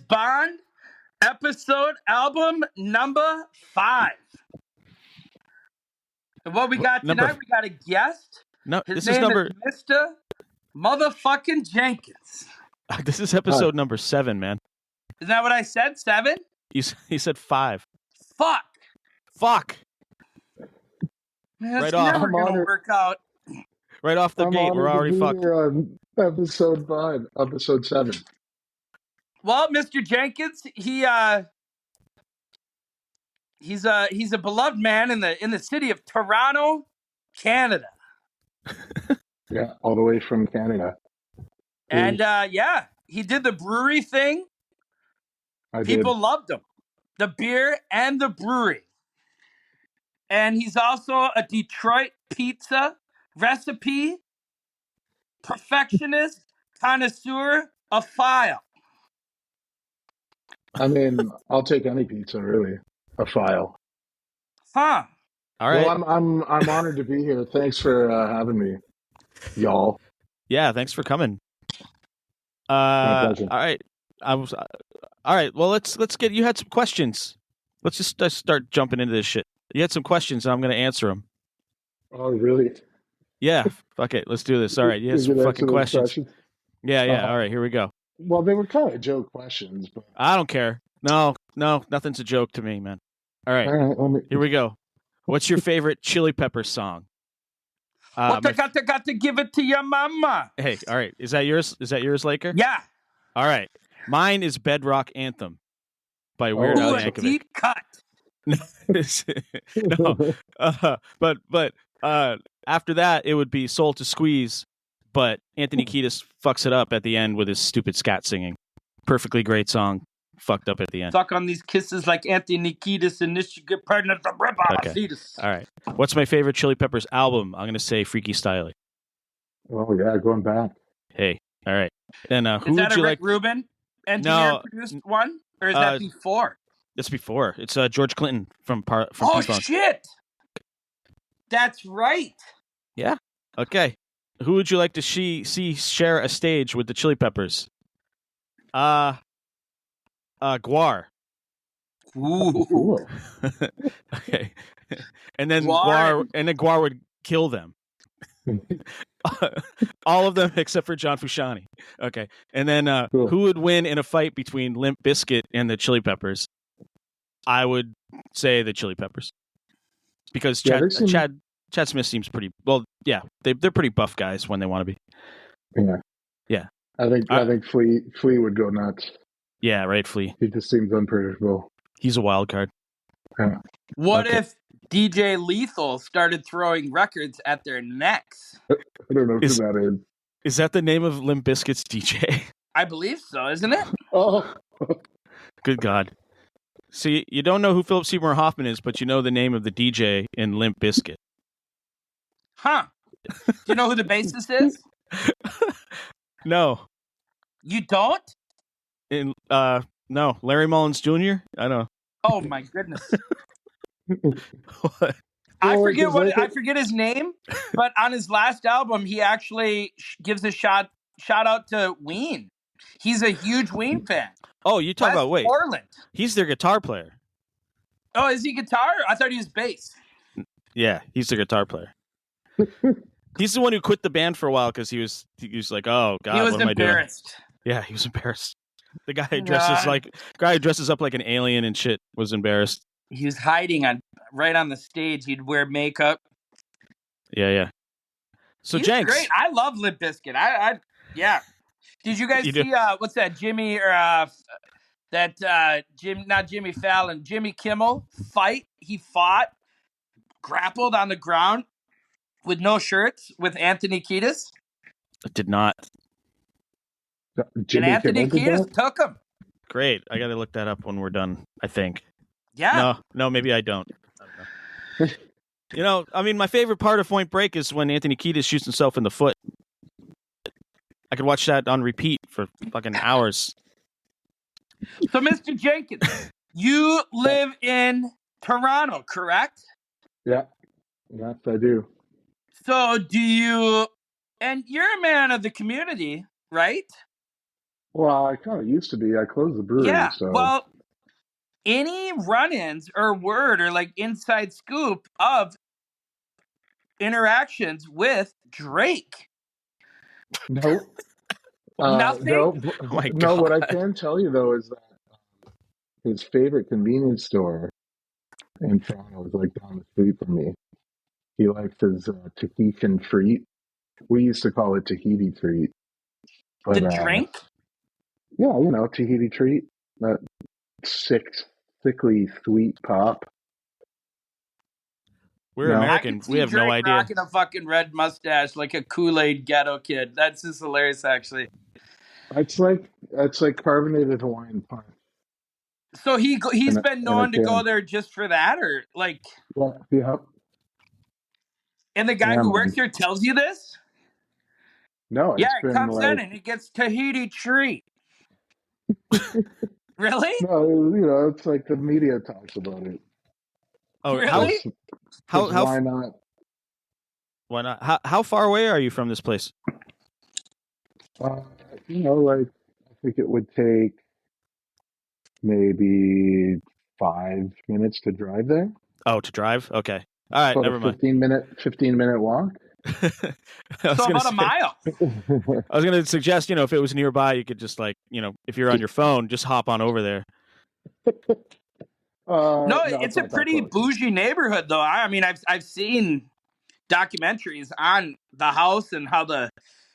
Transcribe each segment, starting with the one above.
Bond, album number 5. And what we got tonight, we got a guest. No, His this name is number. is Mr. Motherfucking Jenkins. This is episode number 7, man. Isn't that what I said? 7? He said 5. Fuck. Man, Right that's off. never going to work out. Right off the gate, we're already fucked. On episode 5, episode 7. Well, Mr. Jenkins, he's a beloved man in the city of Toronto, Canada. Yeah, all the way from Canada. And he did the brewery thing. People loved him. The beer and the brewery. And he's also a Detroit pizza recipe perfectionist, connoisseur, a file. I mean, I'll take any pizza, really. A file. Huh. All right. Well, I'm honored to be here. Thanks for having me, y'all. Yeah, thanks for coming. My pleasure. All right. All right. Well, let's get. You had some questions. Let's just start jumping into this shit. You had some questions, and I'm going to answer them. Oh, really? Yeah. Fuck it. Let's do this. All right. You had some fucking questions. Yeah. All right. Here we go. Well, they were kind of joke questions, but I don't care. No, nothing's a joke to me, man. All right. Here we go. What's your favorite Chili Peppers song? Got to give it to your mama. Hey, all right. Is that yours, Laker? Yeah. All right. Mine is Bedrock Anthem by Weird Al Yankovic. Deep cut. No. But after that, it would be Soul to Squeeze, but Anthony Kiedis fucks it up at the end with his stupid scat singing. Perfectly great song, fucked up at the end. Suck on these kisses like Anthony Kiedis and this you get pregnant from Okay. All right. What's my favorite Chili Peppers album? I'm going to say Freaky Styley. Oh, yeah, going back. Hey, all right. And who is that would you Rick like? Rubin engineer-produced one? Or is that before? It's before. It's George Clinton from Oh, P-Funk. shit! That's right. Yeah. Okay. Who would you like to see share a stage with the Chili Peppers? Guar. Ooh. Okay. And then Guar would kill them. All of them except for John Frusciante. Okay. And then who would win in a fight between Limp Bizkit and the Chili Peppers? I would say the Chili Peppers. Because Chad Smith seems pretty well. Yeah, they're pretty buff guys when they want to be. Yeah. I think Flea would go nuts. Yeah, right. Flea. He just seems unpredictable. He's a wild card. Yeah. What if DJ Lethal started throwing records at their necks? I don't know who that is. Is that the name of Limp Bizkit's DJ? I believe so, isn't it? Oh, good God! See, you don't know who Philip Seymour Hoffman is, but you know the name of the DJ in Limp Bizkit. Huh? Do you know who the bassist is? No. You don't? No. Larry Mullins Jr.? I don't know. Oh my goodness. What? I forget his name, but on his last album, he actually gives a shout out to Ween. He's a huge Ween fan. Oh, you talk about Portland. He's their guitar player. Oh, is he guitar? I thought he was bass. Yeah, he's the guitar player. He's the one who quit the band for a while because he was like, oh God, what am I doing? Yeah, he was embarrassed. The guy who dresses up like an alien and shit was embarrassed. He was hiding right on the stage. He'd wear makeup. Yeah. So He's Jenks, great. I love Limp Bizkit. Yeah. Did you guys see what's that? Jimmy or not Jimmy Fallon, Jimmy Kimmel fight? He fought, grappled on the ground with no shirts with Anthony Kiedis. I did not. And Anthony Kiedis took him. Great. I got to look that up when we're done, I think. Yeah. No, maybe I don't. I mean, my favorite part of Point Break is when Anthony Kiedis shoots himself in the foot. I could watch that on repeat for fucking hours. So, Mr. Jenkins, you live in Toronto, correct? Yeah. Yes, I do. So, and you're a man of the community, right? Well, I kind of used to be. I closed the brewery, Yeah. so Well, any run-ins or word or like inside scoop of interactions with Drake? no, Nothing. no, Oh my no. What I God. can tell you though is that his favorite convenience store in Toronto is like down the street from me. He likes his Tahitian treat. We used to call it Tahiti treat, The but drink. yeah, Tahiti treat. That sickly sweet pop. We're No, I could American. We see have no Drake idea. rocking a fucking red mustache like a Kool-Aid ghetto kid. That's just hilarious, actually. it's like carbonated Hawaiian punch So he's in a been in a known to go can. there just for that, or like, Yeah, yeah, and the guy yeah, who works man. here tells you this? No, Yeah, it's it been comes in like and it gets Tahiti treat. Really? no, it's like the media talks about it. Oh, Really? Because how why not? why not? How far away are you from this place? Uh, like I think it would take maybe 5 minutes to drive there. Oh, to drive? Okay. All right, About a never mind. 15-minute walk. I was So gonna about a say, mile. I was gonna suggest, if it was nearby, you could just like, if you're on your phone, just hop on over there. No, No, it's it's a not that pretty close. bougie neighborhood, though. I mean, I've seen documentaries on the house and how the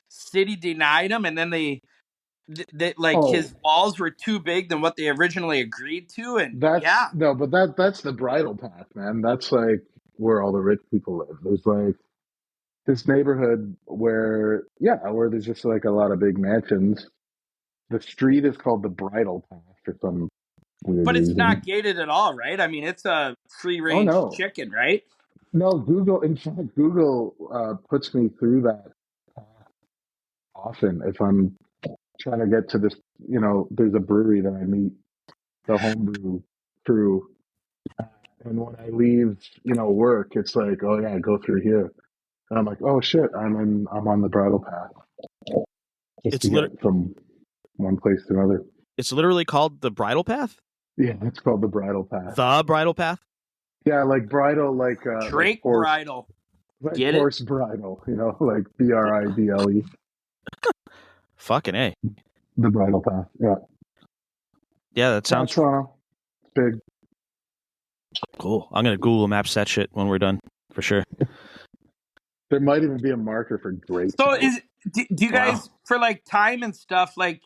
city denied him, and then they like his Oh, walls were too big than what they originally agreed to, and that's yeah. no, but that's the bridle path, man. That's like where all the rich people live. There's like this neighborhood where there's just like a lot of big mansions. The street is called the Bridle Path for some weird But it's not reason. gated at all, right? I mean, it's a free Oh range no, chicken, right? no. In fact, Google puts me through that often if I'm trying to get to this. There's a brewery that I meet the homebrew crew, and when I leave, work, it's like, oh yeah, go through here, and I'm like, oh shit, I'm on the Bridle Path just to It's lit- get from one place to another. it's literally called the Bridle Path. Yeah, it's called the Bridle Path. The Bridle Path. Yeah, like bridle, like Drake horse, bridle. like Get it? horse bridle. Like BRIDLE, Fucking A. the Bridle Path. Yeah, Yeah, that sounds Toronto. It's big. cool. I'm gonna Google Maps that shit when we're done for sure. There might even be a marker for Drake's So house. do you guys for like time and stuff, like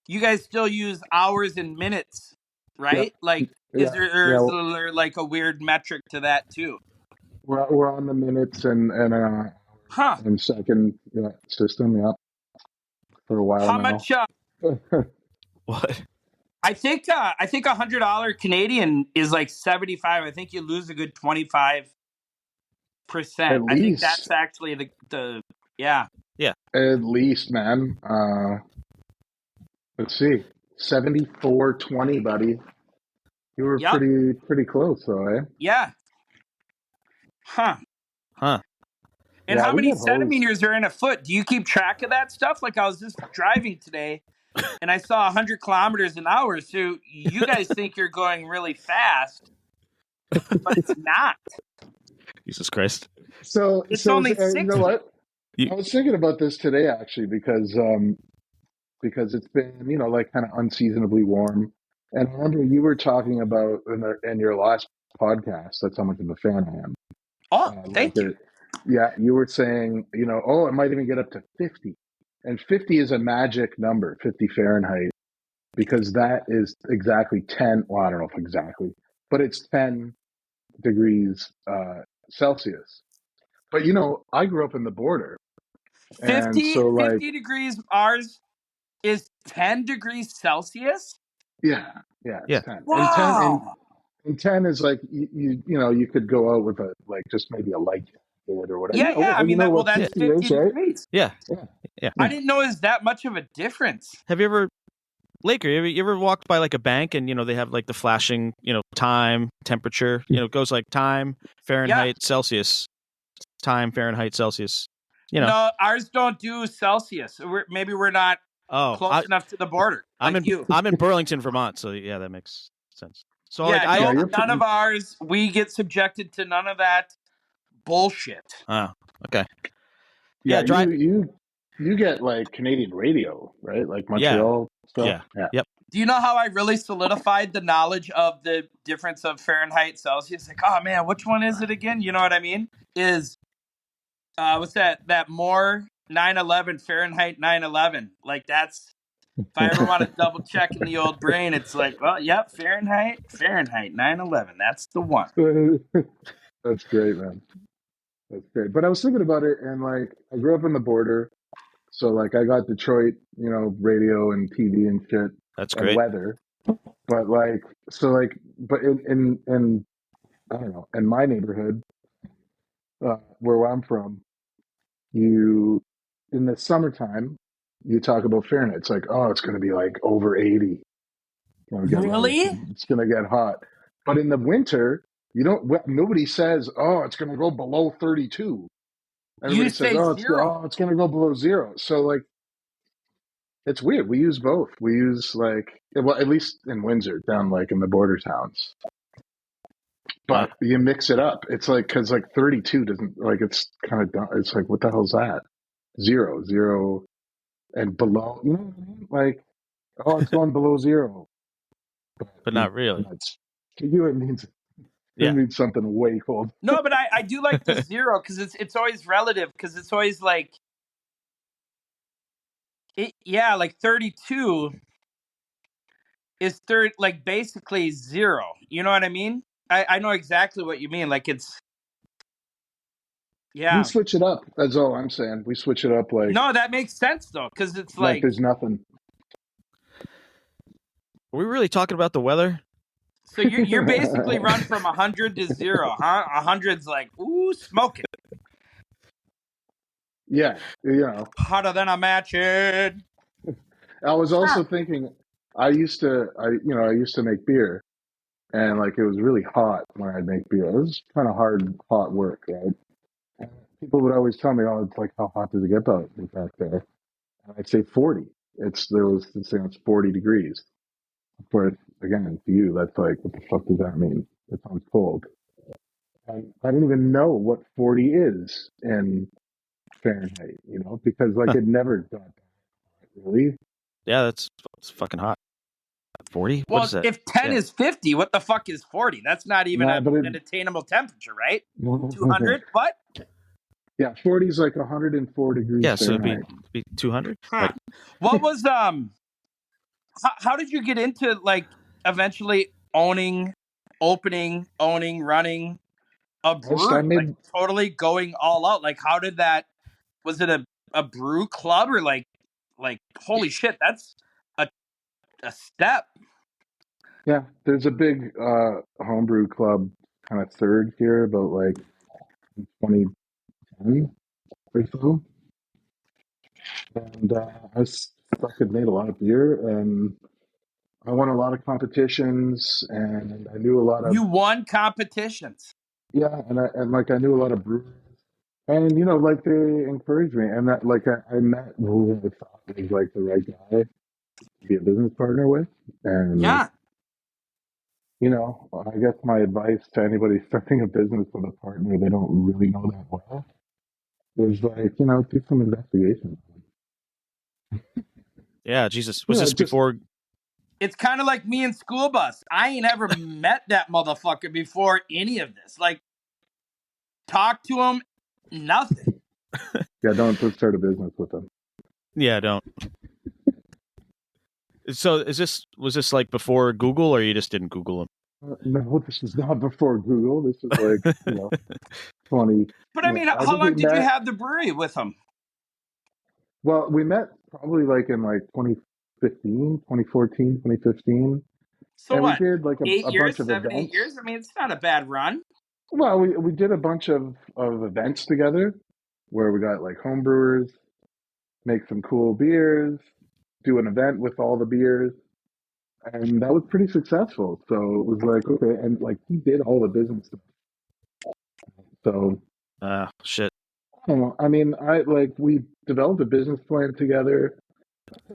you guys still use hours and minutes, Yep. right? Like Yeah. is Yeah. there like a weird metric to that too? We're on the minutes Huh. and second system. Yeah, for a while How now. much What? I think $100 Canadian is like 75. I think you lose a good 25%. At I think least, that's actually the yeah. at least, man. Let's see, 74-20, buddy. You were Yep. pretty close, though, eh? Yeah. Huh. Huh. And Yeah, how we many get hosed. centimeters are in a foot? Do you keep track of that stuff? Like I was just driving today and I saw 100 kilometers an hour. So you guys think you're going really fast, but it's not. Jesus Christ. So, It's only you know 60. what? I was thinking about this today actually because it's been like kind of unseasonably warm, and I remember you were talking about in your last podcast. That's how much of a fan I am. Oh, Like thank you. yeah, you were saying oh, it might even get up to 50, and 50 is a magic number, 50 Fahrenheit, because that is exactly 10. Well, I don't know if exactly, but it's 10 degrees Celsius. But I grew up in the border. And 50, so, like, 50 degrees ours is 10 degrees Celsius. yeah, it's Yeah. 10. And 10 Wow. and 10 is like you could go out with a like just maybe a light jacket or whatever. Yeah, yeah. I mean You know what that's Yeah. 50 50 is, right? degrees. Yeah. Yeah. Yeah. I didn't know it was that much of a difference. Have you ever, Laker? You ever walked by like a bank and they have like the flashing time, temperature. It goes like time Fahrenheit Celsius, time Fahrenheit Celsius. No, ours don't do Celsius. Maybe we're not close enough to the border. like you. I'm in Burlington, Vermont, so yeah, that makes sense. So Yeah, none of ours. We get subjected to none of that bullshit. Oh, okay. Yeah, you get like Canadian radio, right? Like Montreal stuff. Yeah. Yep. Do you know how I really solidified the knowledge of the difference of Fahrenheit, Celsius? Like, oh man, which one is it again? You know what I mean? Is what's that? That more 9/11 Fahrenheit 9/11. Like that's if I ever want to double check in the old brain, it's like, well, yep, Fahrenheit 9/11. That's the one. That's great, man. That's great. But I was thinking about it, and like I grew up in the border, so like I got Detroit, radio and TV and shit. That's and great. Weather. But like, but in I don't know, in my neighborhood, where I'm from, in the summertime, you talk about Fahrenheit. It's like, oh, it's going to be like over 80. Really? It's going to get hot. But in the winter, nobody says, oh, it's going to go below 32. Everybody says, zero. It's going to go below zero. So like, it's weird. We use both. We use like, well, at least in Windsor, down like in the border towns. But you mix it up. It's like, because like 32 doesn't, like, it's kind of dumb. It's like, what the hell's that? Zero, and below, you know what I mean? Like, oh, it's going below zero. But not really. To you, it means something way cold. No, but I do like the zero because it's always relative because it's always like, like 32 is like basically zero. You know what I mean? I know exactly what you mean. Like it's, We switch it up. That's all I'm saying. We switch it up like. No, that makes sense though, because it's like there's nothing. Are we really talking about the weather? So you're basically run from 100 to 0, huh? 100's like, ooh, smoking. Yeah, hotter than a match head. I was also thinking, I used to make beer, and like it was really hot when I'd make beer. It was kind of hot work, right? And people would always tell me, "Oh, it's like how hot does it get back there?" And I'd say 40. It's 40 degrees. Of course, again, to you, that's like, what the fuck does that mean? It sounds cold. And I didn't even know what 40 is in Fahrenheit, because like it never got that really. Yeah, it's fucking hot. 40? Well, what is that? If 10 is 50, what the fuck is 40? That's not even an attainable temperature, right? 200? What? Yeah, 40 is like 104 degrees. Yeah, so it'd be 200. Huh. What was how did you get into like eventually opening, running a brewery? Like totally going all out. Like how did that? Was it a brew club or like holy shit? That's a step. Yeah, there's a big homebrew club kind of third here, about like 2010 or so. And I fucking made a lot of beer, and I won a lot of competitions, and I knew a lot of. You won competitions. Yeah, and I knew a lot of brewers, and like they encouraged me, and that like I met who I thought was like the right guy to be a business partner with, and yeah. I guess my advice to anybody starting a business with a partner they don't really know that well is like, do some investigation. Yeah, Jesus. Was this before? It's kind of like me in School Bus. I ain't ever met that motherfucker before any of this. Like, talk to him, nothing. Yeah, don't start a business with him. Yeah, don't. So was this like before Google, or you just didn't Google him? No, this is not before Google. This is like 20. But I mean, how long did you have the brewery with him? Well, we met probably like in like 2015, 2014, 2015. So and what? We did like a bunch of 7, 8 events. years? I mean, it's not a bad run. Well, we did a bunch of events together where we got like home brewers, make some cool beers, do an event with all the beers. And that was pretty successful. So it was like, okay. And like he did all the business stuff. So. Shit. I don't know. I mean, we developed a business plan together.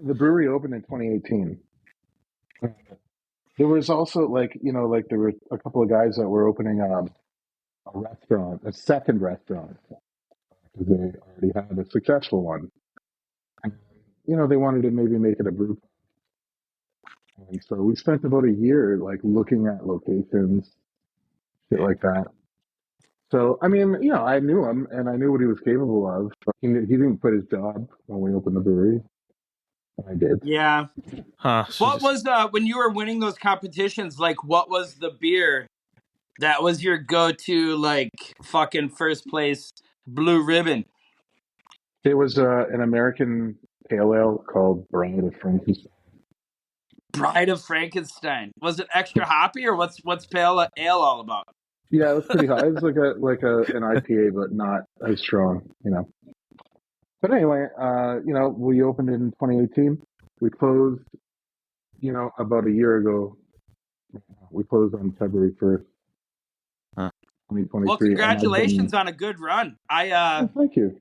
The brewery opened in 2018. There was also like there were a couple of guys that were opening a restaurant, a second restaurant, because they already had a successful one. And, they wanted to maybe make it a brew. And so we spent about a year like looking at locations, shit like that. So I mean, I knew him and I knew what he was capable of. But he didn't quit his job when we opened the brewery. I did. Yeah. Huh. What was when you were winning those competitions? Like, what was the beer that was your go-to, like, fucking first place blue ribbon? It was an American pale ale called Bride of Frankenstein. Bride of Frankenstein. Was it extra hoppy, or what's pale ale all about? Yeah, it was pretty hot. It was like an IPA, but not as strong, But anyway, we opened in 2018. We closed, about a year ago. We closed on February 1st, 2023. Well, congratulations on a good run. Thank you.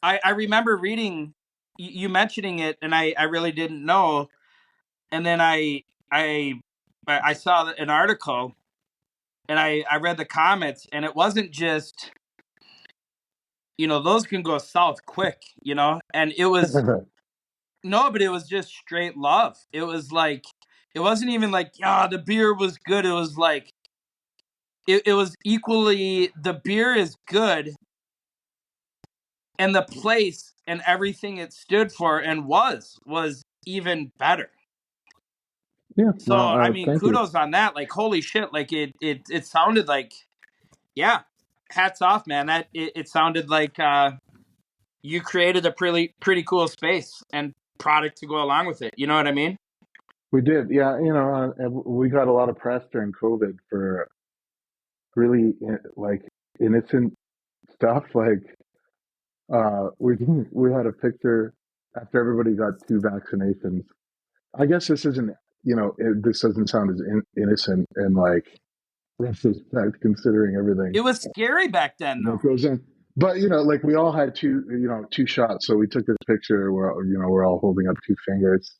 I remember reading you mentioning it, and I really didn't know. And then I saw an article, and I read the comments, and it wasn't just, those can go south quick, and it was no, but it was just straight love. It was like, it wasn't even like, yeah, the beer was good. It was like, it was equally, the beer is good, and the place and everything it stood for and was even better. Yeah. So I mean, kudos you. on that. Like, holy shit! Like it sounded like, yeah, hats off, man. That it sounded like you created a pretty cool space and product to go along with it. You know what I mean? We did, yeah. We got a lot of press during COVID for really like innocent stuff. Like we had a picture after everybody got 2 vaccinations. I guess this isn't, this doesn't sound as innocent and like retrospect considering everything. It was scary back then, though. Goes in. But like we all had 2 shots, so we took this picture where we're all holding up 2 fingers,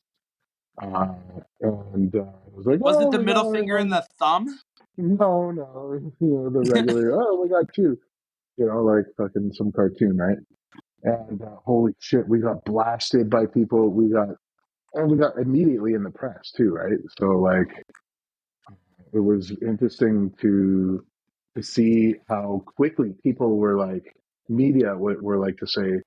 and it was like, was it the middle finger and the thumb? No, the regular. Oh, we got 2, like fucking some cartoon, right? And holy shit, we got blasted by people. We got immediately in the press too, right? So like, it was interesting to see how quickly people were like, media were like to say,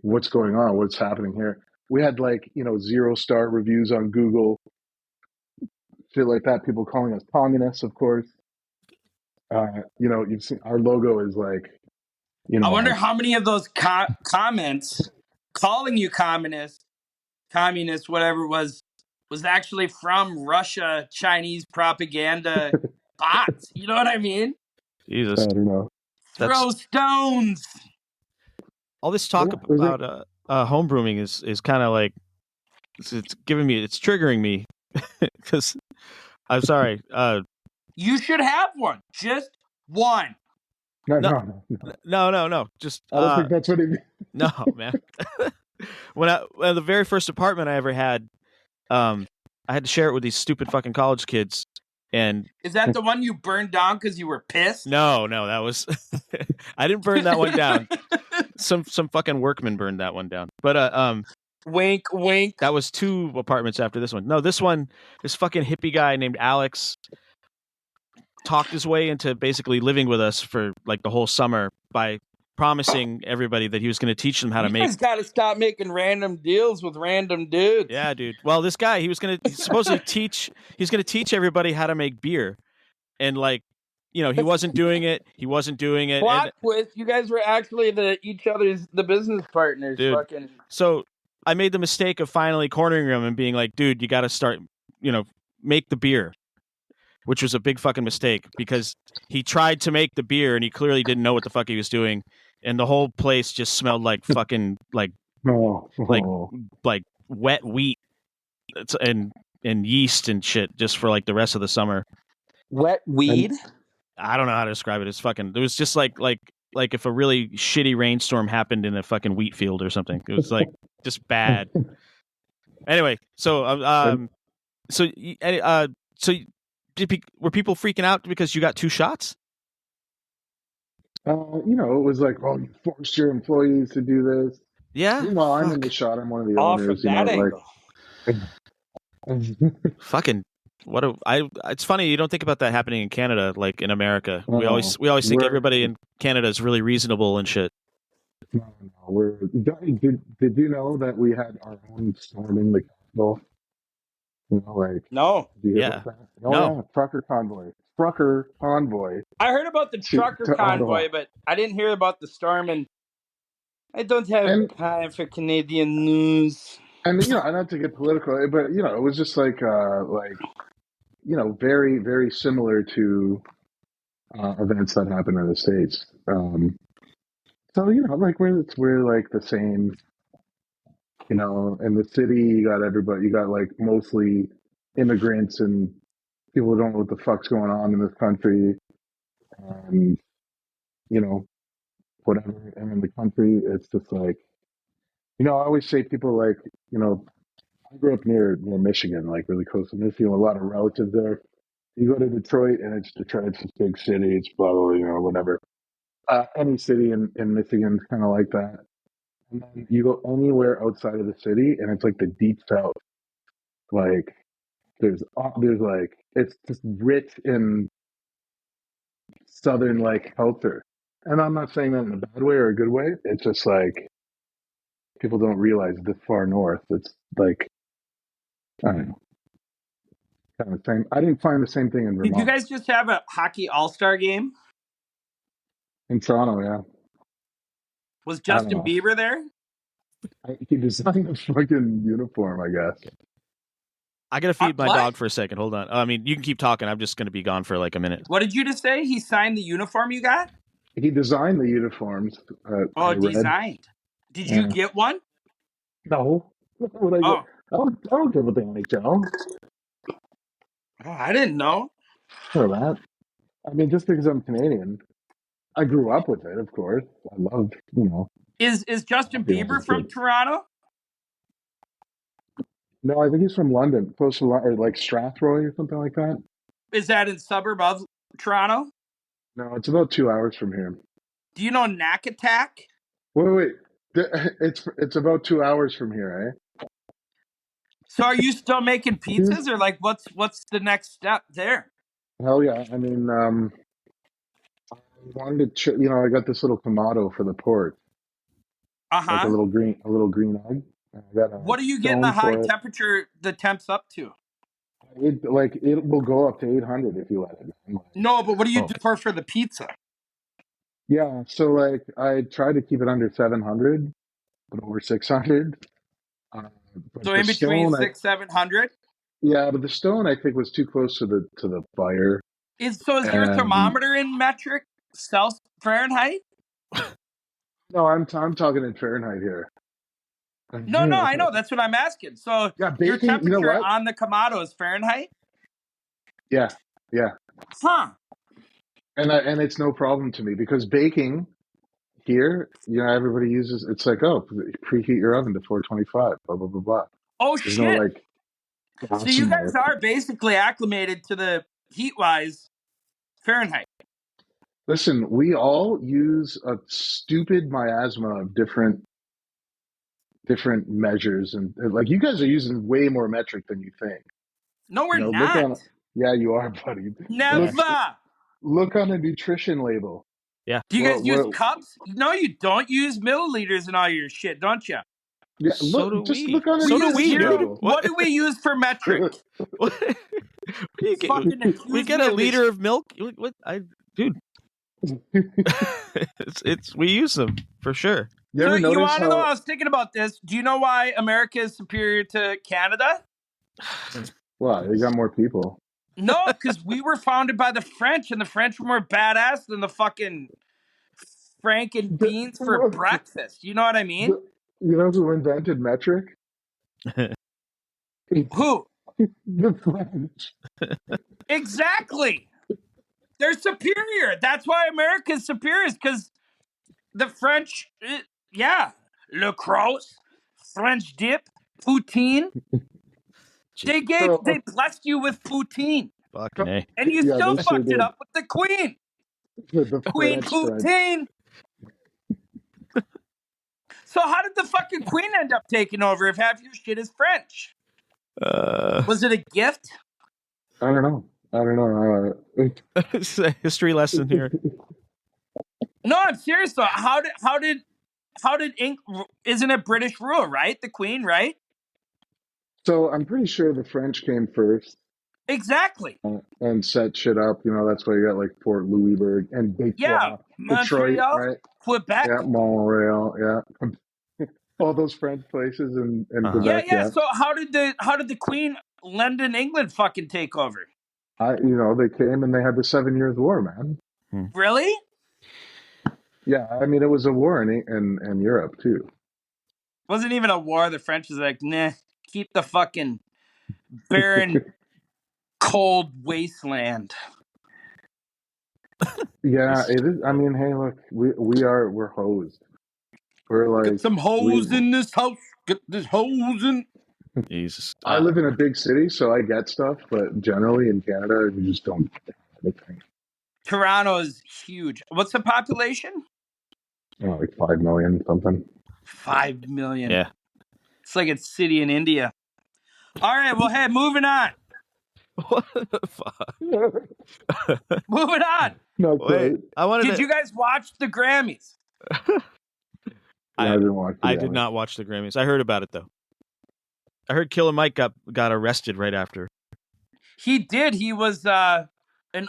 what's going on? What's happening here? We had like 0-star reviews on Google, shit like that. People calling us communists, of course. You've seen our logo is like, I wonder how many of those comments calling you communist, whatever it was actually from Russia, Chinese propaganda bots. You know what I mean? Jesus. I don't know. Throw stones. All this talk about homebrewing is kind of like, it's triggering me because I'm sorry. You should have one. Just one. No. Just I don't think that's what it means. No, man. when the very first apartment I ever had, I had to share it with these stupid fucking college kids. And is that the one you burned down because you were pissed? No, that was I didn't burn that one down. Some fucking workman burned that one down. But wink, wink. That was 2 apartments after this one. No, this fucking hippie guy named Alex talked his way into basically living with us for like the whole summer by promising everybody that he was going to teach them how to make. You guys got to stop making random deals with random dudes. Yeah, dude. Well, this guy, he's supposedly teach everybody how to make beer. And like, he wasn't doing it. Plot twist, you guys were actually the business partners. Dude. Fucking. So I made the mistake of finally cornering him and being like, dude, you got to start, make the beer. Which was a big fucking mistake because he tried to make the beer and he clearly didn't know what the fuck he was doing. And the whole place just smelled like fucking like wet wheat and yeast and shit just for like the rest of the summer. Wet weed? I don't know how to describe it. It's fucking, it was just like if a really shitty rainstorm happened in a fucking wheat field or something. It was like just bad. Anyway, so So were people freaking out because you got 2 shots? It was like, oh, you forced your employees to do this. Yeah. Meanwhile, I'm in the shot. I'm one of the All owners. from that angle. Fucking it's funny you don't think about that happening in Canada like in America. We always think everybody in Canada is really reasonable and shit. No. Did you know that we had our own storming the Capitol? No. Did you hear about that? Oh, No. yeah, trucker convoy. I heard about the trucker to convoy, Ottawa. but I didn't hear about the storm, and I don't have time for Canadian news. And not to get political, but it was just very, very similar to events that happen in the States. So we're like the same. In the city, you got everybody. You got like mostly immigrants and people who don't know what the fuck's going on in this country, and whatever. And in the country, it's just like I always say people like I grew up near Michigan, like really close to Michigan. A lot of relatives there. You go to Detroit, and it's Detroit's this big city. It's blah blah, whatever. Any city in Michigan's kind of like that. And then you go anywhere outside of the city, and it's like the deep south. Like there's like it's just rich in southern like culture. And I'm not saying that in a bad way or a good way. It's just like people don't realize this far north. It's like I don't know, kind of thing. I didn't find the same thing in Vermont. Did you guys just have a hockey all-star game? In Toronto, yeah. Was Justin Bieber there? He designed a fucking uniform, I guess. I gotta feed my dog for a second. Hold on. I mean, you can keep talking. I'm just gonna be gone for like a minute. What did you just say? He signed the uniform you got? He designed the uniforms. Designed. Did you get one? No. What would I get? I don't give a thing like Joe. Oh, I didn't know. For that. I mean, just because I'm Canadian, I grew up with it, of course. I loved, Is Justin Bieber from Toronto? No, I think he's from London, close to or like Strathroy or something like that. Is that in suburb of Toronto? No, it's about 2 hours from here. Do you know Nakatak? Wait. It's about 2 hours from here, eh? So are you still making pizzas, or like what's the next step there? Hell yeah! I mean, I wanted to, I got this little Kamado for the port. Like a little green egg. What are you getting the high temperature, the temps up to? It will go up to 800 if you let it. No, but what do you do for the pizza? Yeah, so like I try to keep it under 700, but over 600. So in between 600-700. Yeah, but the stone I think was too close to the fire. Is your thermometer in metric Celsius Fahrenheit? No, I'm talking in Fahrenheit here. No, I know. That's what I'm asking. So yeah, baking, your temperature on the Kamado is Fahrenheit? Yeah. Huh. And it's no problem to me because baking here, everybody uses, it's like, preheat your oven to 425, blah, blah, blah, blah. Oh, there's shit. So you guys are basically acclimated to the heat-wise Fahrenheit. Listen, we all use a stupid miasma of different measures, and like you guys are using way more metric than you think. No, we're not. Yeah, you are, buddy. Never. Look on the nutrition label. Yeah. Do you guys use cups? No, you don't use milliliters and all your shit, don't you? Yeah, so do we. Look on What do we use for metric? What do you get? We get a liter of milk. Dude. We use them for sure. You want to know? I was thinking about this. Do you know why America is superior to Canada? Well, they got more people. No, because we were founded by the French, and the French were more badass than the fucking Frank and beans for breakfast. You know what I mean? You know who invented metric? Who? The French. Exactly. They're superior. That's why America's superior, is because the French, Le Crosse, French dip, poutine. They blessed you with poutine. Fucking A. And you still fucked it up with the Queen. The Queen poutine. So how did the fucking Queen end up taking over if half your shit is French? Was it a gift? I don't know. It's a history lesson here. No, I'm serious though. How did isn't it British rule, right? The Queen, right? So I'm pretty sure the French came first. Exactly. And set shit up. That's why you got like Fort Louisburg and Detroit, Montreal, right? Quebec. Yeah, Montreal, yeah. All those French places in Quebec. Yeah. So how did the Queen London, England fucking take over? They came and they had the 7 Years' War, man. Really? Yeah, I mean it was a war in Europe too. Wasn't even a war. The French was like, nah, keep the fucking barren, cold wasteland. Yeah, it is. I mean, hey, look, we're hosed. We're like, get some hoes in this house. Get this hoes in. Jesus. I live in a big city, so I get stuff, but generally in Canada, we just don't get anything. Toronto is huge. What's the population? Like 5 million something. 5 million. Yeah. It's like a city in India. All right, well, hey, moving on. What the fuck? Moving on. No, wait. Did you guys watch the Grammys? I didn't watch the Grammys. I did not watch the Grammys. I heard about it though. I heard Killer Mike got arrested right after. He did. He was an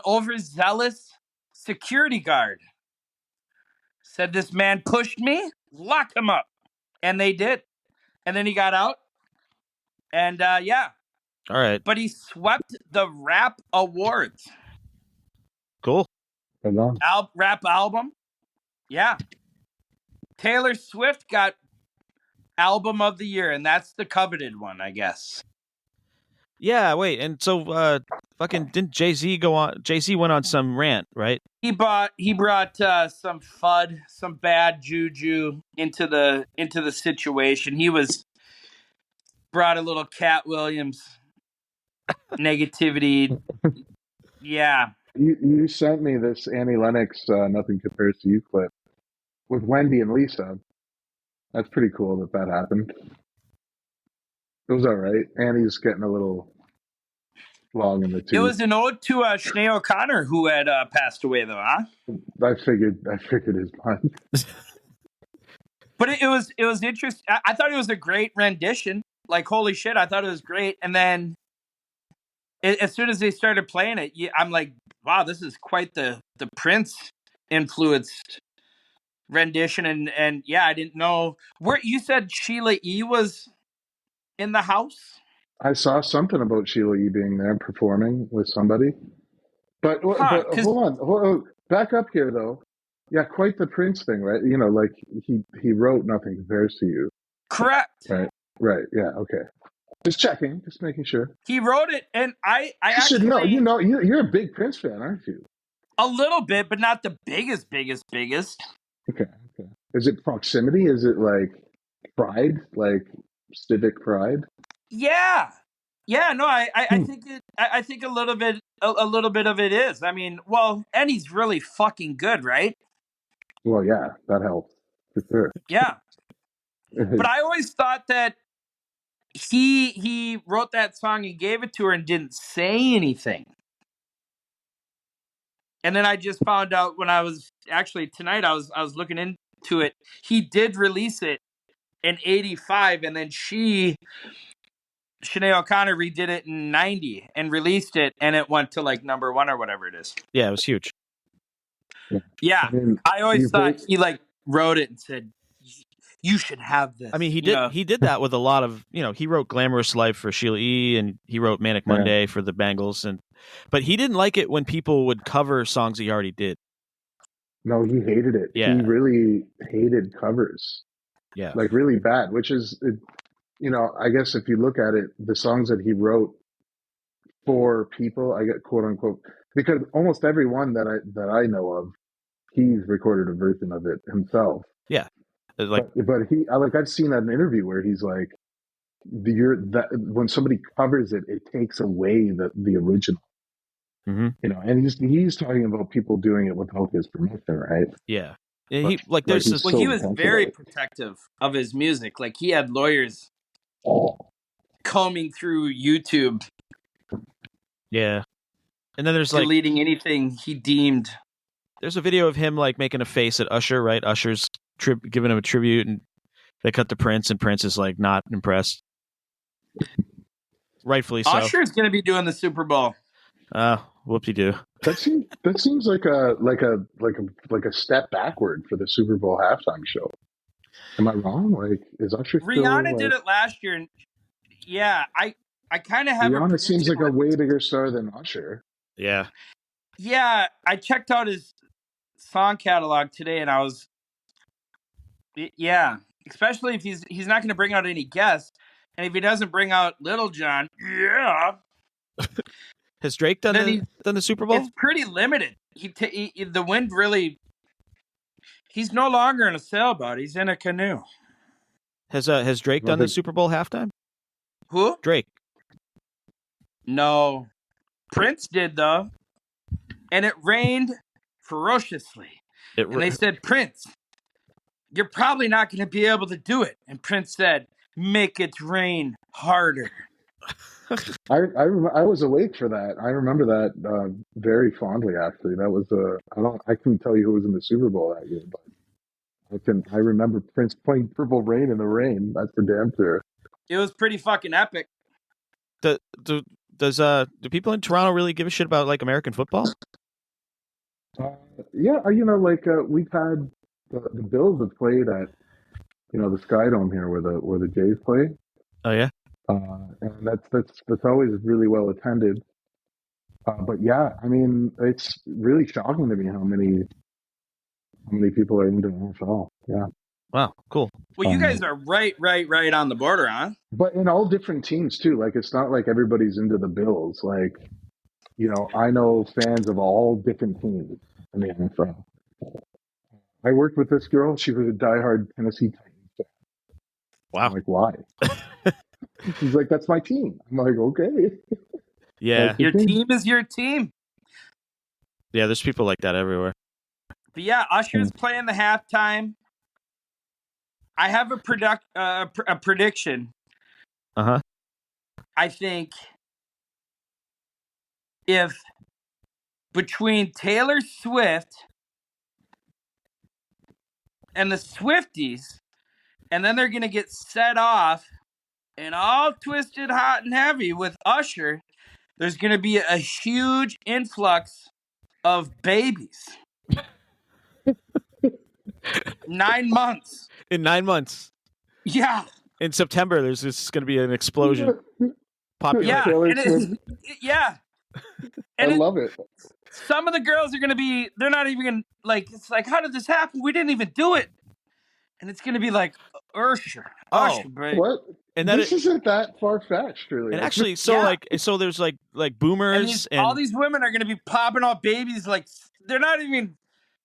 overzealous security guard. Said this man pushed me, lock him up. And they did. And then he got out. And yeah. All right. But he swept the rap awards. Cool. Rap album. Yeah. Taylor Swift got album of the year, and that's the coveted one, I guess. Yeah, wait, and so fucking didn't Jay-Z go on? Jay-Z went on some rant, right? He brought some FUD, some bad juju into the situation. He brought a little Cat Williams negativity. Yeah. You sent me this Annie Lennox Nothing Compares to You clip with Wendy and Lisa. That's pretty cool that happened. It was all right. Annie's getting a little long in the tooth. It was an ode to Sinead O'Connor, who had passed away, though, huh? I figured his mind. But it was interesting. I thought it was a great rendition. Like, holy shit, I thought it was great. And then as soon as they started playing it, I'm like, wow, this is quite the Prince influenced rendition. And yeah, I didn't know where you said Sheila E. was in the house. I saw something about Sheila E. being there performing with somebody. But hold on. Back up here, though. Yeah, quite the Prince thing, right? Like he wrote Nothing Compares to You. Correct. Right. Yeah. Okay. Just checking. Just making sure. He wrote it, and I should know. You're a big Prince fan, aren't you? A little bit, but not the biggest. Okay. Is it proximity? Is it like pride, like civic pride? Yeah. No, I think it. I think a little bit of it is. I mean, well, and he's really fucking good, right? Well, yeah, that helps for sure. Yeah, but I always thought that he wrote that song and gave it to her and didn't say anything. And then I just found out when I was actually tonight I was looking into it. He did release it in 85, and then Sinead O'Connor redid it in 90 and released it, and it went to like number 1 or whatever it is. Yeah, it was huge. Yeah, I always thought he like wrote it and said, "You should have this." I mean, he did. He did that with a lot of. He wrote "Glamorous Life" for Sheila E. and he wrote "Manic Monday" for the Bangles, but he didn't like it when people would cover songs he already did. No, he hated it. Yeah. He really hated covers. Yeah, like really bad. Which is, I guess if you look at it, the songs that he wrote for people, I get quote unquote, because almost every one that I know of, he's recorded a version of it himself. Yeah. But I've seen an interview where he's like, when somebody covers it, it takes away the original. Mm-hmm. You know, and he's talking about people doing it without his permission, right? Yeah. He like there's this. Well, he was very protective of his music. Like he had lawyers combing through YouTube. Yeah. And then there's deleting anything he deemed. There's a video of him like making a face at Usher, right? Usher's giving him a tribute, and they cut to Prince, and Prince is like not impressed. Rightfully so. Usher's going to be doing the Super Bowl. Whoop-de-doo. That seems like a step backward for the Super Bowl halftime show. Am I wrong? Like, is Usher Rihanna did it last year, and yeah, I kind of have Rihanna seems like a way bigger star than Usher. Yeah. Yeah, I checked out his song catalog today, and I was, yeah, especially if he's not going to bring out any guests, and if he doesn't bring out Little John, yeah. Has Drake done the Super Bowl? It's pretty limited. The wind really. He's no longer in a sailboat. He's in a canoe. Has Drake done the Super Bowl halftime? Who? Drake. No. Prince did, though. And it rained ferociously. And they said, Prince, you're probably not going to be able to do it. And Prince said, make it rain harder. I was awake for that. I remember that very fondly. Actually, that was I couldn't tell you who was in the Super Bowl that year, but I remember Prince playing "Purple Rain" in the rain. That's for damn sure. It was pretty fucking epic. Do people in Toronto really give a shit about like American football? Yeah, we've had the Bills have played at the Sky Dome here where the Jays play. Oh yeah. And that's always really well attended. But yeah, I mean, it's really shocking to me how many people are into NFL. Yeah. Wow, cool. Well, you guys are right on the border, huh? But in all different teams too. Like, it's not like everybody's into the Bills. Like, I know fans of all different teams in the NFL. I worked with this girl. She was a diehard Tennessee Titans fan. Wow. I'm like, why? She's like, that's my team. I'm like, okay. Yeah. Your team is your team. Yeah, there's people like that everywhere. But yeah, Usher's playing the halftime. I have a prediction. Uh-huh. I think if between Taylor Swift and the Swifties, and then they're going to get set off and all twisted hot and heavy with Usher, there's going to be a huge influx of babies. 9 months. In 9 months. Yeah. In September, there's going to be an explosion. Population. Yeah. And I love it. Some of the girls are going to be, they're not even going to, it's like, how did this happen? We didn't even do it. And it's going to be like, Usher, babe. What? And this isn't that far-fetched, really. And actually, so there's like boomers. And all these women are going to be popping out babies. Like, they're not even,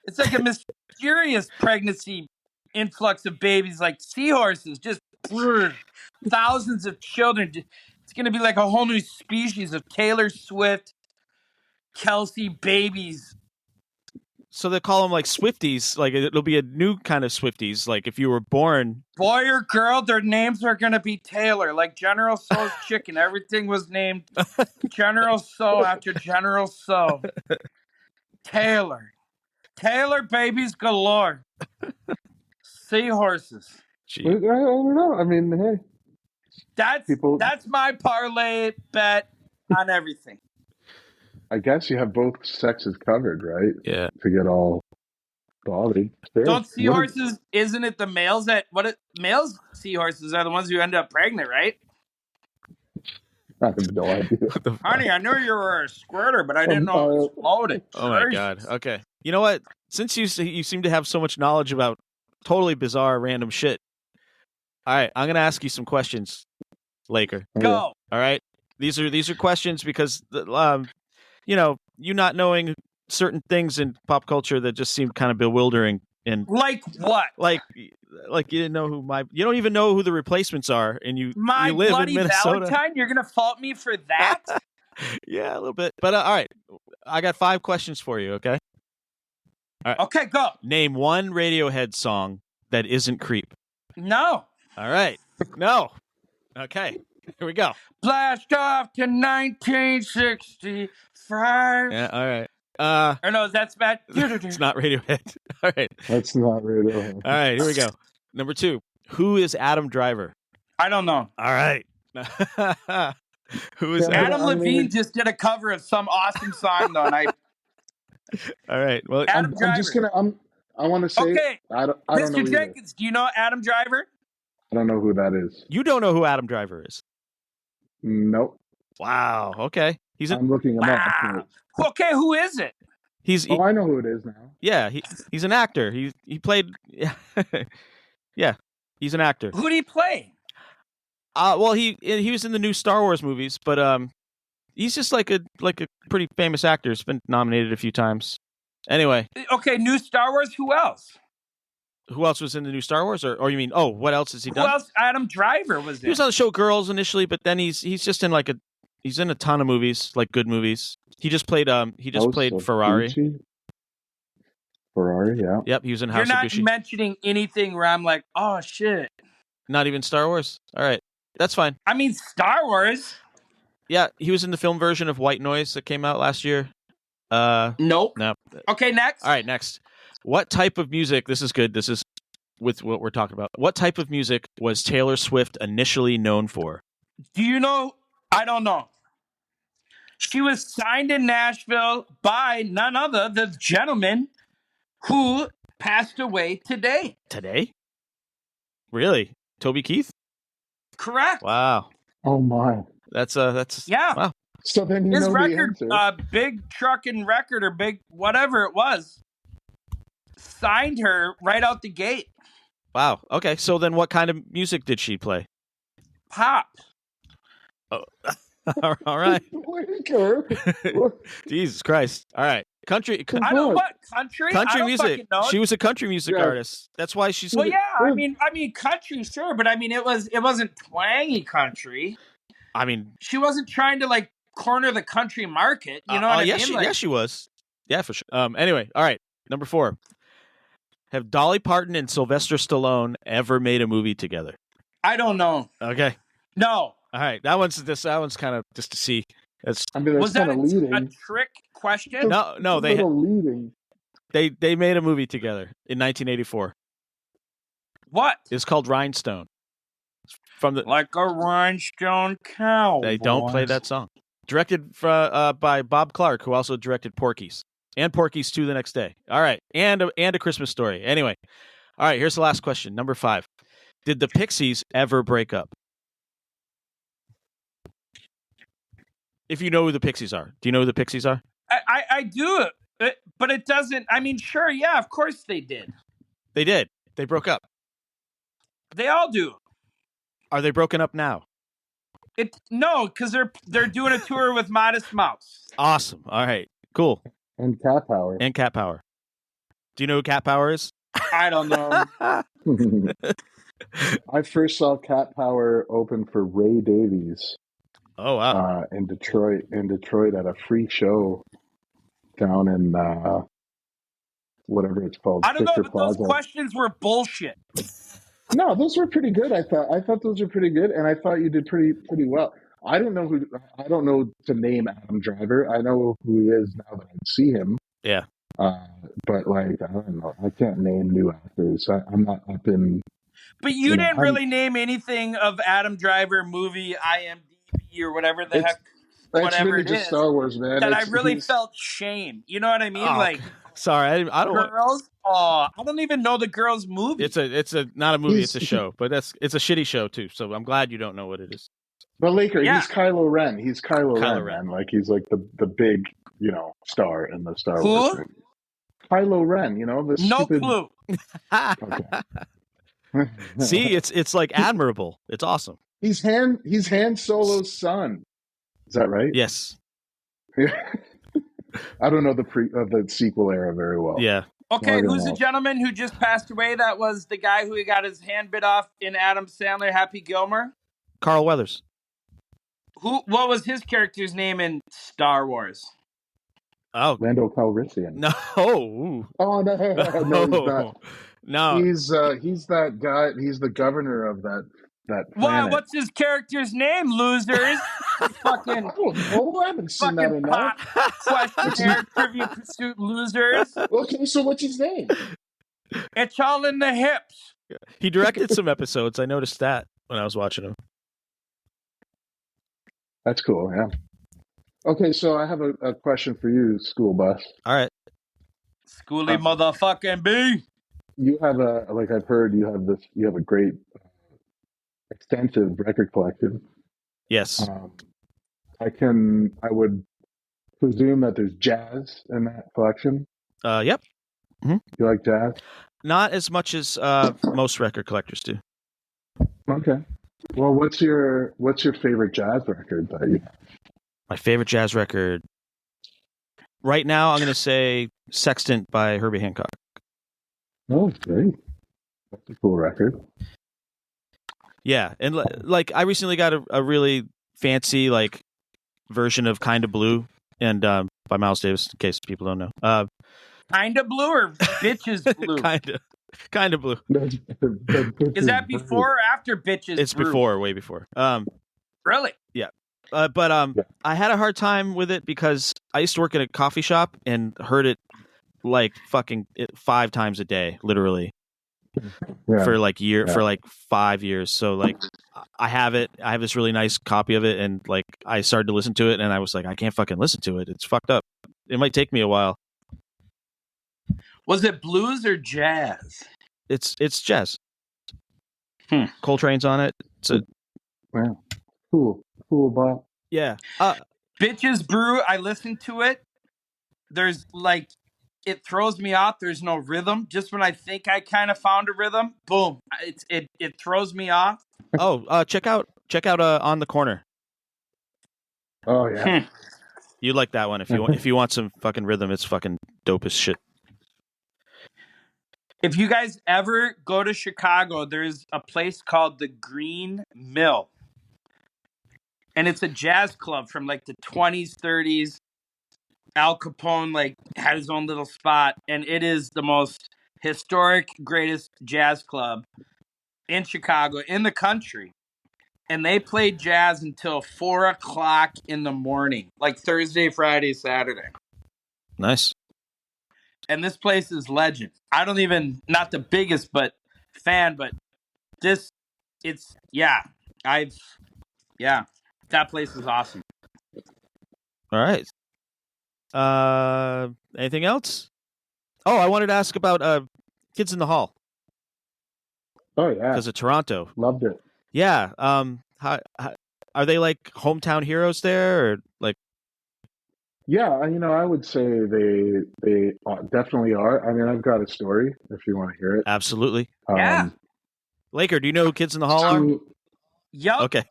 it's like a mysterious pregnancy influx of babies, like seahorses, just thousands of children. It's going to be like a whole new species of Taylor Swift, Kelsey babies. So they call them like Swifties. Like, it'll be a new kind of Swifties. Like, if you were born boy or girl, their names are going to be Taylor. Like General Tso's chicken. Everything was named General Tso after General Tso. Taylor babies galore. Seahorses. I don't know. I mean, hey. That's my parlay bet on everything. I guess you have both sexes covered, right? Yeah. To get all bothered. Don't seahorses, isn't it the males males seahorses are the ones who end up pregnant, right? I have no idea. Honey, I knew you were a squirter, but I didn't know it was loaded. Oh my God. Okay. You know what? Since you seem to have so much knowledge about totally bizarre random shit. All right, I'm going to ask you some questions, Laker. Go. All right? These are questions because you not knowing certain things in pop culture that just seem kind of bewildering. And like what? Like like you didn't know you don't even know who the replacements are, and you live bloody in Minnesota. Valentine, you're gonna fault me for that? Yeah, a little bit. But all right, I got 5 questions for you. Okay. All right. Okay, go. Name one Radiohead song that isn't Creep. No. All right. No. Okay. Here we go. Blast off to 1965. Yeah. All right. Or no, that's bad. It's not Radiohead. All right. That's not Radiohead. All right. Here we go. Number 2. Who is Adam Driver? I don't know. All right. Who is Adam Levine just did a cover of some awesome song though, and all right. Well, Adam Driver. I'm just gonna. I want to say. Okay. I don't know. Mr. Jenkins, do you know Adam Driver? I don't know who that is. You don't know who Adam Driver is? Nope. Wow. Okay. I'm looking him up. Okay, who is it? I know who it is now. Yeah, he's an actor. He played. Yeah, he's an actor. Who did he play? Well, he was in the new Star Wars movies, but he's just like a pretty famous actor. He's been nominated a few times. Anyway. Okay, new Star Wars. Who else? Who else was in the new Star Wars? Or you mean? Oh, what else has he done? Who else? Adam Driver was in. He was on the show Girls initially, but then he's just in he's in a ton of movies, like good movies. He just played Ferrari. Ferrari, yeah. Yep, he was in House of Gucci. You're not mentioning anything where I'm like, oh shit. Not even Star Wars. All right, that's fine. I mean, Star Wars. Yeah, he was in the film version of White Noise that came out last year. Nope. No. Okay, next. All right, next. What type of music? This is good. This is with what we're talking about. What type of music was Taylor Swift initially known for? Do you know? I don't know. She was signed in Nashville by none other than the gentleman who passed away today. Today? Really? Toby Keith? Correct. Wow. Oh my. That's yeah. Wow. So then his record, big trucking record or big whatever it was, signed her right out the gate. Wow. Okay. So then, what kind of music did she play? Pop. Oh. All right. Jesus Christ. All right. Country. I don't know what country. Country music. Know. She was a country music artist. That's why she's. Well, yeah. I mean, country, sure, but I mean, it wasn't twangy country. I mean, she wasn't trying to corner the country market. You know what I mean? Yeah, she was. Yeah, for sure. Anyway, all right. Number 4. Have Dolly Parton and Sylvester Stallone ever made a movie together? I don't know. Okay. No. All right. That one's kind of just to see. Was that a trick question? No. They made a movie together in 1984. What? It's called Rhinestone. Like a rhinestone cow. They don't play that song. Directed by Bob Clark, who also directed Porky's and Porky's 2 the next day. All right, and a Christmas Story. Anyway, all right. Here's the last question, number 5. Did the Pixies ever break up? If you know who the Pixies are, do you know who the Pixies are? I do, but it doesn't. I mean, sure, yeah, of course they did. They did. They broke up. They all do. Are they broken up now? No, because they're doing a tour with Modest Mouse. Awesome. All right. Cool. And Cat Power. Do you know who Cat Power is? I don't know. I first saw Cat Power open for Ray Davies. Oh wow! In Detroit at a free show down in whatever it's called. I don't know, but Plaza. those questions were bullshit. No, those were pretty good. I thought those were pretty good, and I thought you did pretty well. I don't know to name Adam Driver. I know who he is now that I see him. Yeah. But I don't know. I can't name new actors. I'm not up in. But you didn't really name anything of Adam Driver movie, IMDb or whatever the heck. Whatever really it just is, Star Wars, man. That I really felt shame. You know what I mean? Sorry, I don't. Girls. Oh, I don't even know the girls' movie. It's not a movie. It's a show, but it's a shitty show too. So I'm glad you don't know what it is. But Laker, he's Kylo Ren. He's Kylo Ren. Man. He's like the big star in the Star Wars movie. Kylo Ren. No clue. Okay. See, it's like admirable. It's awesome. He's Han Solo's son. Is that right? Yes. I don't know the sequel era very well. Yeah. Okay, who's the gentleman who just passed away? That was the guy who got his hand bit off in Adam Sandler, Happy Gilmore? Carl Weathers. What was his character's name in Star Wars? Oh, Lando Calrissian. No. Oh no, no, he's not. No, he's that guy. He's the governor of that planet. What's his character's name? Losers. Fucking. I haven't seen that enough. Questionnaire trivia pursuit losers. Okay, so what's his name? It's all in the hips. He directed some episodes. I noticed that when I was watching him. That's cool. Yeah. Okay, so I have a question for you, School Bus. All right. Schooly motherfucking B. You have I've heard you have a great extensive record collection. Yes. I would presume that there's jazz in that collection. Yep. Mm-hmm. You like jazz? Not as much as most record collectors do. Okay. Well, what's your favorite jazz record that you have? My favorite jazz record right now, I'm going to say Sextant by Herbie Hancock. Oh, great. That's a cool record. Yeah, and I recently got a really fancy version of Kinda Blue and by Miles Davis, in case people don't know. Kinda Blue or Bitches Blue? Kinda Blue. Is that before or after Bitches? It's Brew? before, way before. Really? Yeah. But I had a hard time with it because I used to work at a coffee shop and heard it fucking 5 times a day, literally, for for 5 years. So I have it. I have this really nice copy of it, and I started to listen to it, and I was like, I can't fucking listen to it. It's fucked up. It might take me a while. Was it blues or jazz? It's jazz. Coltrane's on it. Wow. Cool, Bob. Yeah. Bitches Brew. I listened to it. There's it throws me off. There's no rhythm. Just when I think I kind of found a rhythm, boom! It throws me off. Oh, check out On the Corner. Oh yeah. You like that one if you want some fucking rhythm. It's fucking dope as shit. If you guys ever go to Chicago, there's a place called the Green Mill. And it's a jazz club from the 20s, 30s. Al Capone had his own little spot, and it is the most historic, greatest jazz club in Chicago, in the country. And they played jazz until 4:00 in the morning, Thursday, Friday, Saturday. Nice. And this place is legend. I don't even, not the biggest fan, but that place is awesome. All right. Anything else? Oh, I wanted to ask about Kids in the Hall. Oh yeah, because of Toronto. Loved it. Yeah. How are they hometown heroes there, or Yeah, I would say they definitely are. I mean, I've got a story if you want to hear it. Absolutely. Yeah. Laker, do you know who Kids in the Hall are? Yep. Okay.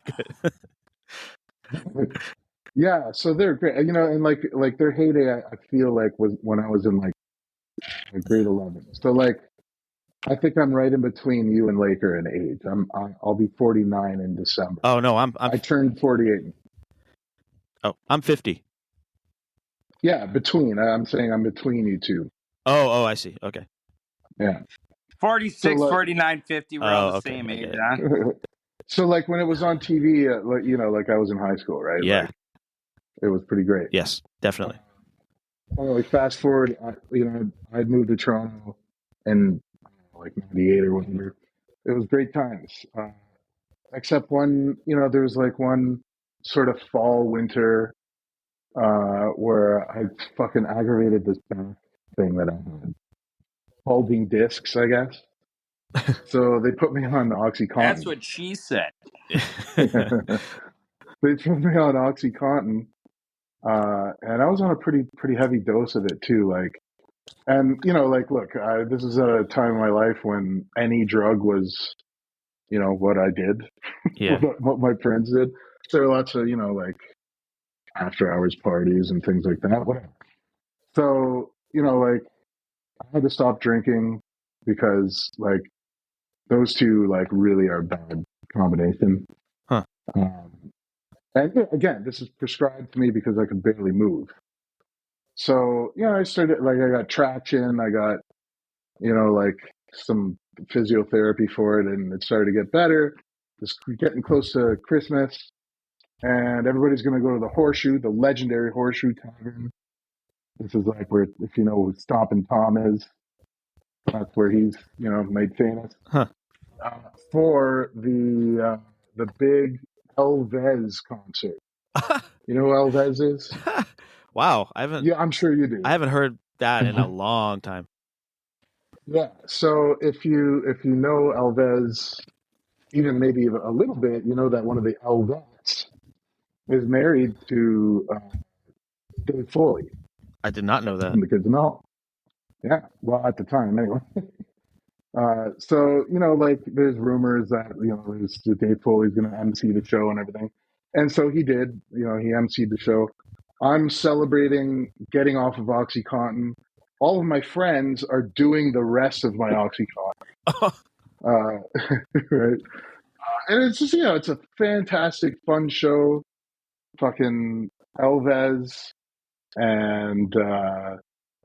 Yeah, so they're great. And their heyday, I feel was when I was in grade 11. So I think I'm right in between you and Laker in age. I'll be 49 in December. Oh no, I turned 48. Oh, I'm 50. Yeah, between. I'm saying I'm between you two. Oh, I see. Okay. Yeah. 46, 49, 50. We're all the same age, huh? So when it was on TV, I was in high school, right? Yeah. It was pretty great. Yes, definitely. Fast forward, I'd moved to Toronto in 98 or whatever. It was great times. Except one, there was one sort of fall, winter, where I fucking aggravated this back thing that I had. Bulging discs, I guess. So they put me on OxyContin. That's what she said. They put me on OxyContin. And I was on a pretty heavy dose of it too. Look, this is at a time in my life when any drug was, what I did, yeah, what my friends did. There were lots of, after hours parties and things like that. Whatever. So, I had to stop drinking because like those two like really are a bad combination. Huh. And again, this is prescribed to me because I can barely move. So, I started like I got traction, I got, like some physiotherapy for it, and it started to get better. It's getting close to Christmas, and everybody's going to go to the Horseshoe, the legendary Horseshoe Tavern. This is like where, if you know who Stompin' Tom is, that's where he's, made famous. Huh. For the big Elvez concert. You know who Elvez is? Wow, I haven't. Yeah, I'm sure you do. I haven't heard that in a long time. Yeah. So if you know Elvez, even maybe a little bit, you know that one of the Elvettes is married to Dave Foley. I did not know that. And the kids know. Yeah. Well, at the time, anyway. So like there's rumors that there's Dave Foley's going to MC the show and everything, and so he did. He MC'd the show. I'm celebrating getting off of OxyContin. All of my friends are doing the rest of my OxyContin. Right. And it's just, it's a fantastic, fun show. Fucking Elvez and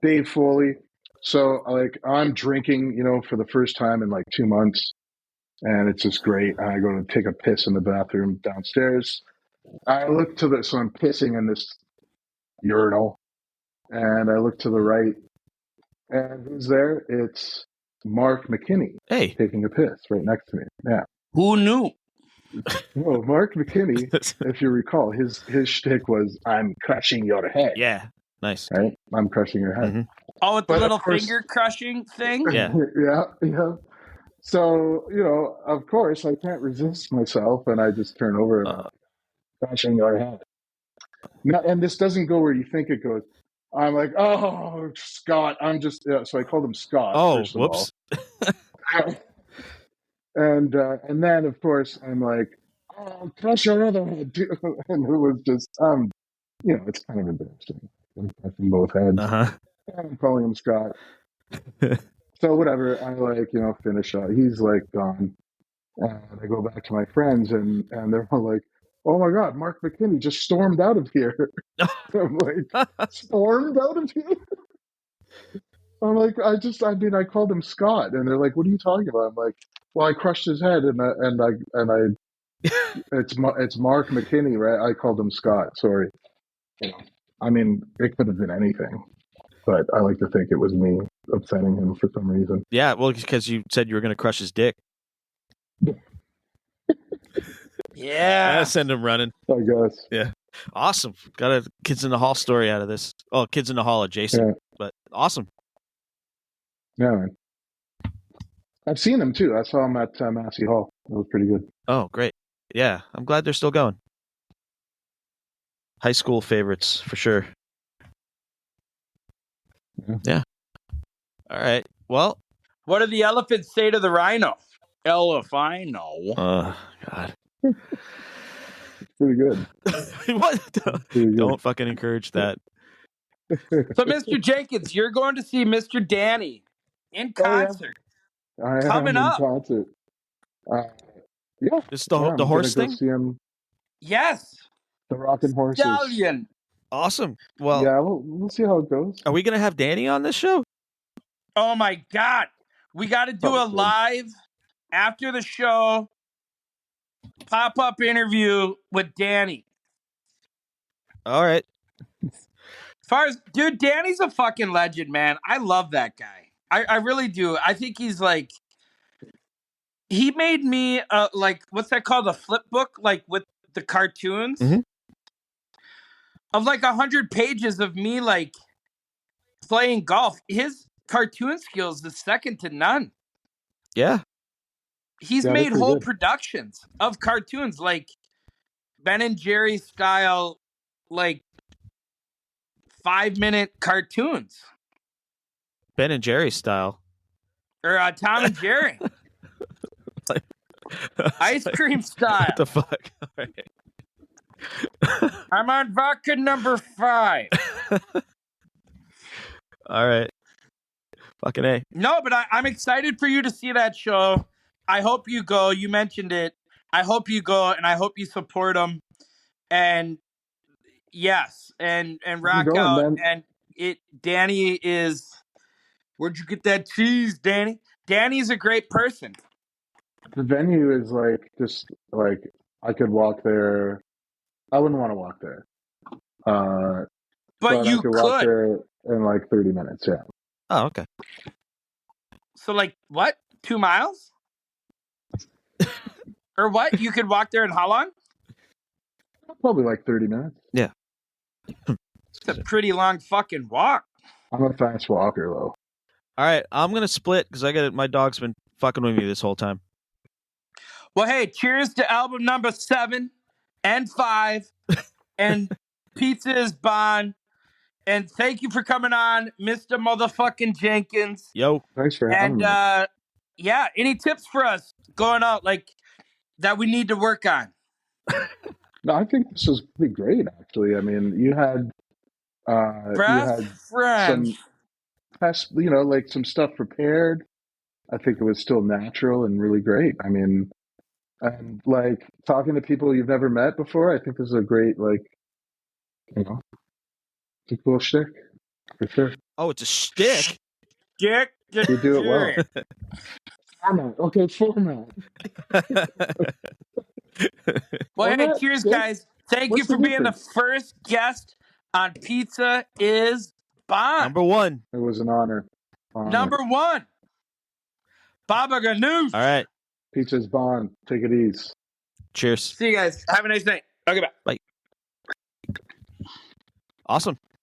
Dave Foley. So, like, I'm drinking, for the first time in like 2 months. And it's just great. I go to take a piss in the bathroom downstairs. I look to so I'm pissing in this urinal. And I look to the right. And who's there? It's Mark McKinney. Hey. Taking a piss right next to me. Yeah. Who knew? Well, Mark McKinney, if you recall, his shtick was, "I'm crushing your head." Yeah, nice. Right? I'm crushing your head. Mm-hmm. Oh, with the little finger crushing thing? Yeah. Yeah. So, of course, I can't resist myself, and I just turn over and crushing your head. Now, and this doesn't go where you think it goes. I'm like, "Oh, Scott." I'm just, so I called him Scott, first of whoops. all. And then, of course, I'm like, "Oh, crush your other head, too." And it was just, it's kind of embarrassing. I'm crushing both heads. Uh-huh. I'm calling him Scott. So whatever, I finish up. He's like gone. And I go back to my friends, and they're all like, "Oh my God, Mark McKinney just stormed out of here." I'm like, "Stormed out of here?" I'm like, I called him Scott, and they're like, "What are you talking about?" I'm like, "Well, I crushed his head, and it's Mark McKinney, right? I called him Scott. Sorry. I mean, it could have been anything, but I like to think it was me upsetting him for some reason. Yeah, well, because you said you were going to crush his dick. Yeah. Send him running. I guess. Yeah. Awesome. Got a Kids in the Hall story out of this. Oh, Kids in the Hall adjacent, but awesome. Yeah, man. I've seen them too. I saw them at Massey Hall. It was pretty good. Oh, great. Yeah, I'm glad they're still going. High school favorites for sure. Yeah. All right. Well, what did the elephants say to the rhino? Elephino. Oh, God. Pretty good. What? Pretty good. Don't fucking encourage that. So, Mr. Jenkins, you're going to see Mr. Danny in concert. Oh, yeah. Coming up. Concert. Yeah. It's the horse thing? See him. Yes. The Rockin' Horses. Stallion. Awesome. Well, yeah, we'll see how it goes. Are we going to have Danny on this show? Oh, my God. We got to do a live after the show pop-up interview with Danny. All right. Dude, Danny's a fucking legend, man. I love that guy. I really do. I think he's like, he made me like, what's that called? A flip book, like with the cartoons of like 100 pages of me like playing golf. His cartoon skills is second to none. Yeah. He's made whole productions of cartoons, like Ben and Jerry style, like 5-minute cartoons. Ben and Jerry style. Or Tom and Jerry. Ice cream style. What the fuck? All right. I'm on vodka number 5. All right. Fucking A. No, but I'm excited for you to see that show. I hope you go. You mentioned it. I hope you go, and I hope you support them. And yes, and rock going, out. man. And Danny is. Where'd you get that cheese, Danny? Danny's a great person. The venue is like just like I could walk there. I wouldn't want to walk there, But but I you could walk could. there in like 30 minutes. Yeah. Oh, okay. So like what? 2 miles? Or what? You could walk there in how long? Probably like 30 minutes. Yeah. It's a pretty long fucking walk. I'm a fast walker though. All right, I'm gonna split because my dog's been fucking with me this whole time. Well, hey, cheers to album number 7 and 5, and Pizza is Bond. And thank you for coming on, Mr. Motherfucking Jenkins. Yo, thanks for having me. Yeah, any tips for us going out like that we need to work on? No, I think this is pretty great. Actually, I mean, you had some past, like some stuff prepared. I think it was still natural and really great. I mean, and like talking to people you've never met before, I think this is a great, like, it's a cool shtick for sure. Oh, it's a stick. Dick. You do it well. Format. Okay, format. Well, hey, cheers, guys. Thank you for being the first guest on Pizza is Bond. Number 1. It was an honor. Number 1. Baba Ganoush. All right. Pizza's Bond. Take it easy. Cheers. See you guys. Have a nice night. Okay, bye. Bye. Awesome.